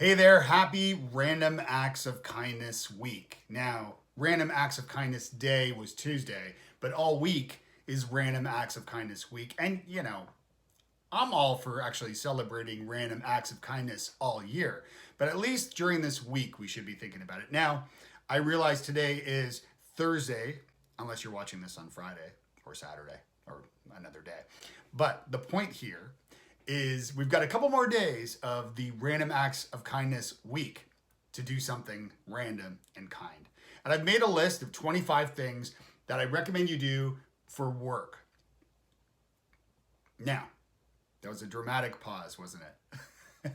Hey there, happy Random Acts of Kindness week. Now, Random Acts of Kindness Day was Tuesday, but all week is Random Acts of Kindness week. And, I'm all for actually celebrating random acts of kindness all year, but at least during this week, we should be thinking about it. Now, I realize today is Thursday, unless you're watching this on Friday or Saturday or another day. But the point here is we've got a couple more days of the Random Acts of Kindness week to do something random and kind. And I've made a list of 25 things that I recommend you do for work. Now, that was a dramatic pause, wasn't it?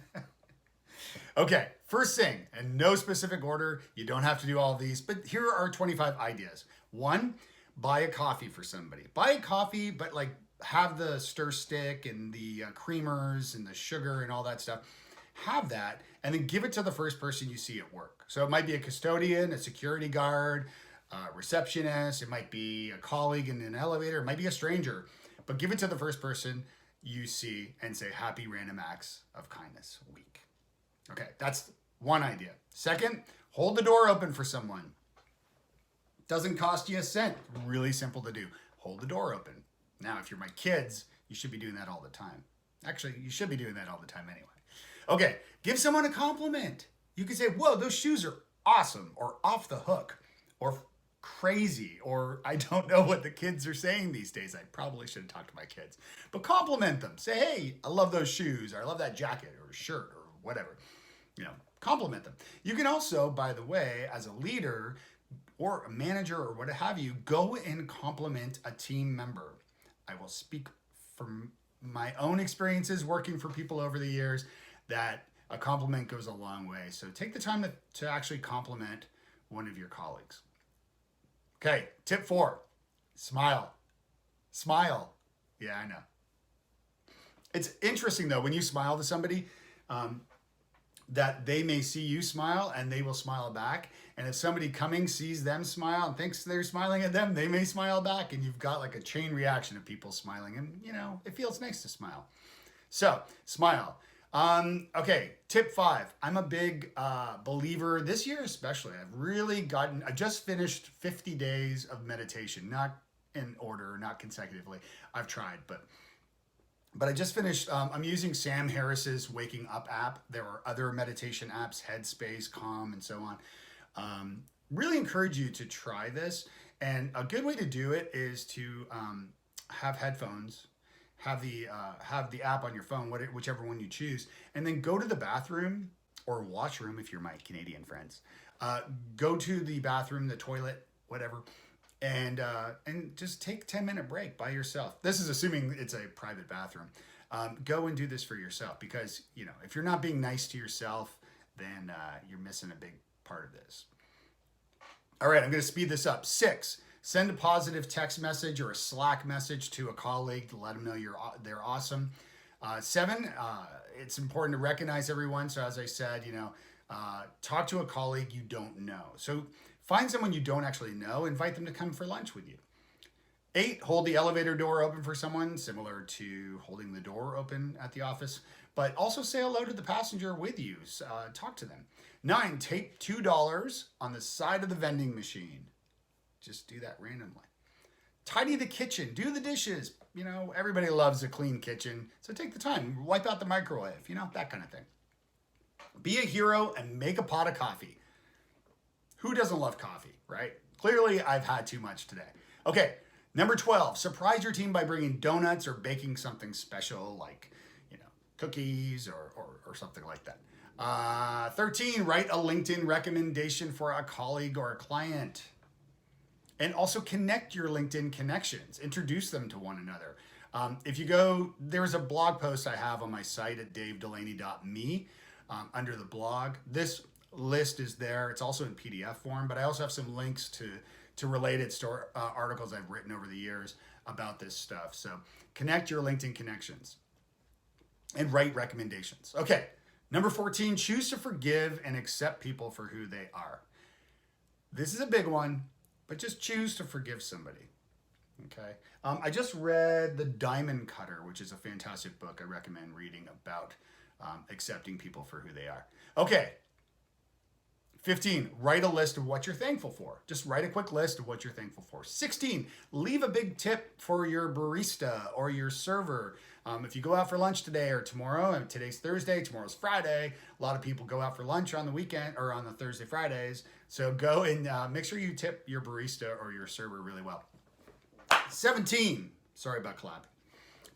Okay, first thing, in no specific order, you don't have to do all of these, but here are 25 ideas. One, buy a coffee for somebody. Buy a coffee, but have the stir stick and the creamers and the sugar and all that stuff. Have that and then give it to the first person you see at work. So it might be a custodian, a security guard, a receptionist. It might be a colleague in an elevator. It might be a stranger. But give it to the first person you see and say, Happy Random Acts of Kindness Week. Okay, that's one idea. Second, hold the door open for someone. Doesn't cost you a cent. Really simple to do. Hold the door open. Now, if you're my kids, you should be doing that all the time. Actually, you should be doing that all the time anyway. Okay, give someone a compliment. You can say, whoa, those shoes are awesome, or off the hook, or crazy, or I don't know what the kids are saying these days. I probably should have talked to my kids. But compliment them. Say, hey, I love those shoes, or I love that jacket, or shirt, or whatever. Compliment them. You can also, by the way, as a leader, or a manager, or what have you, go and compliment a team member. I will speak from my own experiences working for people over the years that a compliment goes a long way. So take the time to actually compliment one of your colleagues. Okay, tip 4, smile. Smile. Yeah, I know. It's interesting though, when you smile to somebody, that they may see you smile and they will smile back. And if somebody coming sees them smile and thinks they're smiling at them, they may smile back. And you've got like a chain reaction of people smiling. And, it feels nice to smile. So, smile. Okay, tip 5. I'm a big believer, this year especially. I just finished 50 days of meditation. Not in order, not consecutively. I've tried, but I just finished, I'm using Sam Harris's Waking Up app. There are other meditation apps, Headspace, Calm, and so on. Really encourage you to try this. And a good way to do it is to have headphones, have the app on your phone, whichever one you choose, and then go to the bathroom or washroom if you're my Canadian friends. Go to the bathroom, the toilet, whatever, and just take a 10-minute break by yourself. This is assuming it's a private bathroom. Go and do this for yourself because, if you're not being nice to yourself, then you're missing a big part of this. All right, I'm going to speed this up. 6, send a positive text message or a Slack message to a colleague to let them know they're awesome. 7, it's important to recognize everyone. So as I said, talk to a colleague you don't know. So find someone you don't actually know, invite them to come for lunch with you. 8, hold the elevator door open for someone, similar to holding the door open at the office, but also say hello to the passenger with you. Talk to them. 9, take $2 on the side of the vending machine. Just do that randomly. Tidy the kitchen, do the dishes. Everybody loves a clean kitchen, so take the time, wipe out the microwave, that kind of thing. Be a hero and make a pot of coffee. Who doesn't love coffee, right? Clearly, I've had too much today. Okay, number 12, surprise your team by bringing donuts or baking something special like, cookies or something like that. 13, write a LinkedIn recommendation for a colleague or a client. And also connect your LinkedIn connections. Introduce them to one another. If you go, there's a blog post I have on my site at davedelaney.me under the blog. This list is there. It's also in PDF form, but I also have some links to related articles I've written over the years about this stuff. So connect your LinkedIn connections and write recommendations. Okay, number 14, choose to forgive and accept people for who they are. This is a big one, but just choose to forgive somebody. Okay. I just read The Diamond Cutter, which is a fantastic book I recommend reading about accepting people for who they are. Okay. 15, write a list of what you're thankful for. Just write a quick list of what you're thankful for. 16, leave a big tip for your barista or your server. If you go out for lunch today or tomorrow, and today's Thursday, tomorrow's Friday, a lot of people go out for lunch on the weekend or on the Thursday, Fridays. So go and make sure you tip your barista or your server really well. 17, sorry about clapping.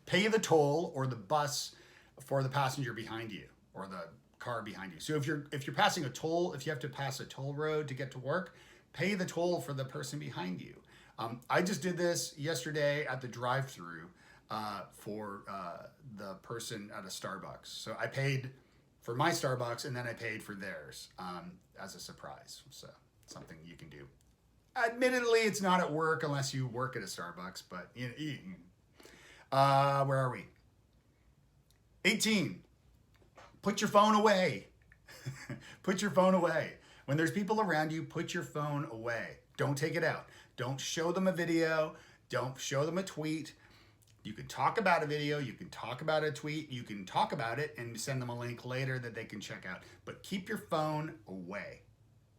Pay the toll or the bus for the passenger behind you or the car behind you. So if you're passing a toll, if you have to pass a toll road to get to work, pay the toll for the person behind you. I just did this yesterday at the drive-through for the person at a Starbucks. So I paid for my Starbucks and then I paid for theirs as a surprise. So something you can do. Admittedly, it's not at work unless you work at a Starbucks, but where are we? 18. Put your phone away. Put your phone away. When there's people around you, put your phone away. Don't take it out. Don't show them a video. Don't show them a tweet. You can talk about a video. You can talk about a tweet. You can talk about it and send them a link later that they can check out. But keep your phone away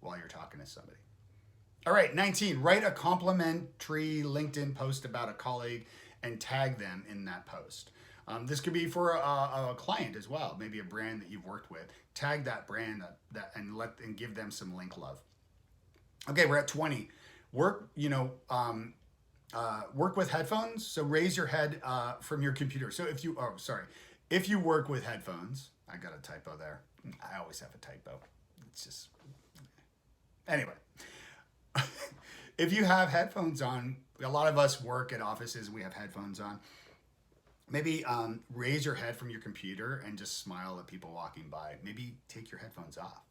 while you're talking to somebody. All right, 19. Write a complimentary LinkedIn post about a colleague and tag them in that post. This could be for a client as well, maybe a brand that you've worked with. Tag that brand and give them some link love. Okay, we're at 20. Work with headphones. So raise your head from your computer. So if you work with headphones, I got a typo there. I always have a typo. It's just anyway. If you have headphones on, a lot of us work at offices and we have headphones on. Maybe raise your head from your computer and just smile at people walking by. Maybe take your headphones off.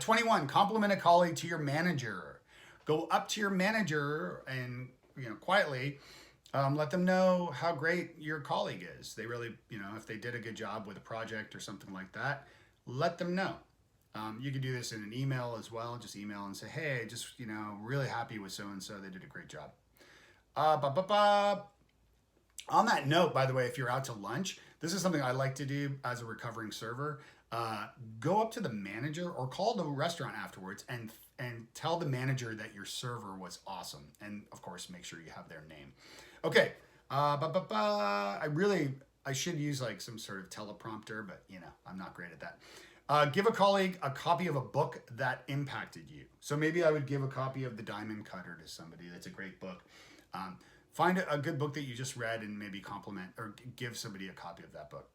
21, compliment a colleague to your manager. Go up to your manager and quietly let them know how great your colleague is. They really, if they did a good job with a project or something like that, let them know. You can do this in an email as well. Just email and say, hey, just, really happy with so-and-so. They did a great job. On that note, by the way, if you're out to lunch, this is something I like to do as a recovering server. Go up to the manager or call the restaurant afterwards and tell the manager that your server was awesome. And of course, make sure you have their name. Okay. I should use like some sort of teleprompter, but I'm not great at that. Give a colleague a copy of a book that impacted you. So maybe I would give a copy of The Diamond Cutter to somebody. That's a great book. Find a good book that you just read and maybe compliment or give somebody a copy of that book.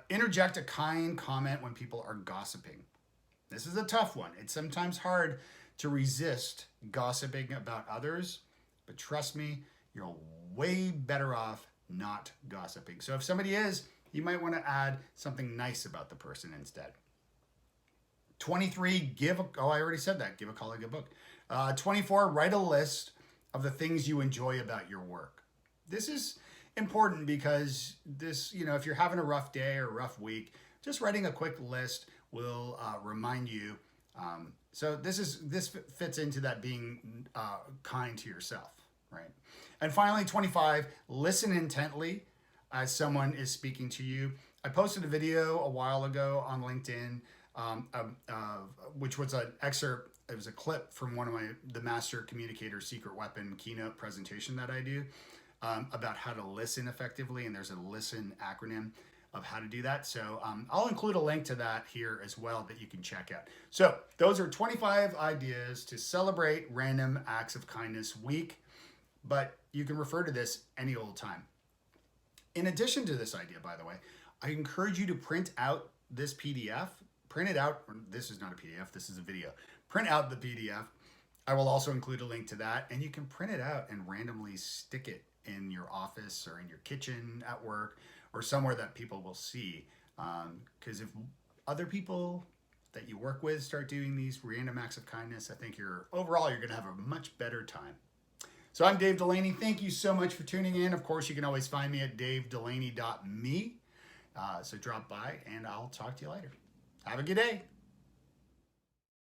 Interject a kind comment when people are gossiping. This is a tough one. It's sometimes hard to resist gossiping about others, but trust me, you're way better off not gossiping. So if somebody is, you might want to add something nice about the person instead. 23, I already said that. Give a colleague a book. 24, write a list of the things you enjoy about your work. This is important because this, if you're having a rough day or a rough week, just writing a quick list will remind you. So this fits into that being kind to yourself, right? And finally, 25, listen intently as someone is speaking to you. I posted a video a while ago on LinkedIn, which was an excerpt. It was a clip from one of the Master Communicator Secret Weapon keynote presentation that I do about how to listen effectively. And there's a listen acronym of how to do that. So I'll include a link to that here as well that you can check out. So those are 25 ideas to celebrate Random Acts of Kindness Week, but you can refer to this any old time. In addition to this idea, by the way, I encourage you to print out this PDF. Print it out. This is not a PDF. This is a video. Print out the PDF. I will also include a link to that, and you can print it out and randomly stick it in your office or in your kitchen at work or somewhere that people will see. Because if other people that you work with start doing these random acts of kindness, I think overall you're going to have a much better time. So I'm Dave Delaney. Thank you so much for tuning in. Of course, you can always find me at davedelaney.me. So drop by and I'll talk to you later. Have a good day.